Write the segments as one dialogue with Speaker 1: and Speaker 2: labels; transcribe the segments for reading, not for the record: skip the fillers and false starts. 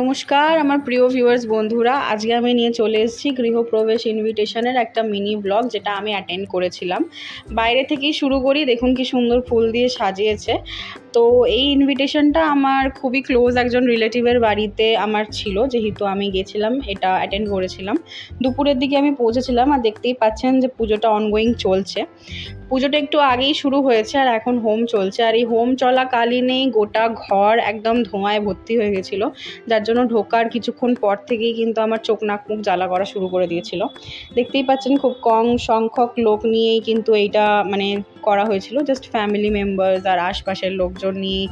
Speaker 1: নমস্কার আমার প্রিয় ভিউয়ার্স বন্ধুরা, আজকে আমি নিয়ে চলে এসেছি গৃহপ্রবেশ ইনভিটেশনের একটা মিনি ব্লগ, যেটা আমি অ্যাটেন্ড করেছিলাম। বাইরে থেকেই শুরু করি, দেখুন কি সুন্দর ফুল দিয়ে সাজিয়েছে। তো এই ইনভিটেশনটা আমার খুবই ক্লোজ একজন রিলেটিভের বাড়িতে আমার ছিল, যেহেতু আমি গেছিলাম, এটা অ্যাটেন্ড করেছিলাম। দুপুরের দিকে আমি পৌঁছেছিলাম, আর দেখতেই পাচ্ছেন যে পুজোটা অনগোয়িং চলছে। পুজোটা একটু আগেই শুরু হয়েছে আর এখন হোম চলছে, আর এই হোম চলাকালীনেই গোটা ঘর একদম ধোঁয়ায় ভর্তি হয়ে গেছিলো, যার জন্য ঢোকার কিছুক্ষণ পর থেকেই কিন্তু আমার চোখ নাক মুখ জ্বালা করা শুরু করে দিয়েছিল। দেখতেই পাচ্ছেন খুব কম সংখ্যক লোক নিয়েই কিন্তু এইটা করা হয়েছিল, জাস্ট ফ্যামিলি মেম্বার্স আর আশপাশের লোকজন নিয়ে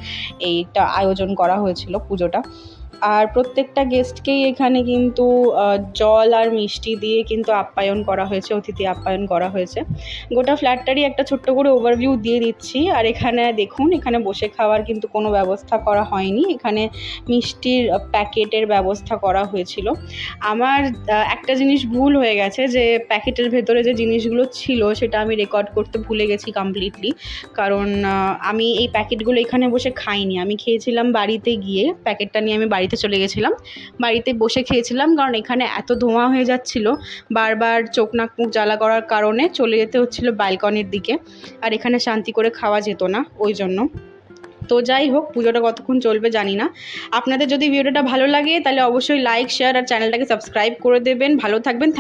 Speaker 1: এইটা আয়োজন করা হয়েছিল পুজোটা। আর প্রত্যেকটা গেস্টকেই এখানে কিন্তু জল আর মিষ্টি দিয়ে কিন্তু আপ্যায়ন করা হয়েছে, অতিথি আপ্যায়ন করা হয়েছে। গোটা ফ্ল্যাটটারই একটা ছোট্ট করে ওভারভিউ দিয়ে দিচ্ছি। আর এখানে দেখুন, এখানে বসে খাওয়ার কিন্তু কোনো ব্যবস্থা করা হয়নি, এখানে মিষ্টির প্যাকেটের ব্যবস্থা করা হয়েছিল। আমার একটা জিনিস ভুল হয়ে গেছে, যে প্যাকেটের ভেতরে যে জিনিসগুলো ছিল সেটা আমি রেকর্ড করতে ভুলে গেছি কমপ্লিটলি। কারণ আমি এই প্যাকেটগুলো এখানে বসে খাইনি, আমি খেয়েছিলাম বাড়িতে গিয়ে। প্যাকেটটা নিয়ে আমি বাড়িতে চলে গেছিলাম, বাড়িতে বসে খেয়েছিলাম, কারণ এখানে এত ধোঁয়া হয়ে যাচ্ছিল, বারবার চোখ নাক মুখ জ্বালা করার কারণে চলে যেতে হচ্ছিল ব্যালকনির দিকে, আর এখানে শান্তি করে খাওয়া যেত না ওই জন্য। তো যাই হোক, পুজোটা কতক্ষণ চলবে জানি না। আপনাদের যদি ভিডিওটা ভালো লাগে তাহলে অবশ্যই লাইক, শেয়ার আর চ্যানেলটাকে সাবস্ক্রাইব করে দেবেন। ভালো থাকবেন।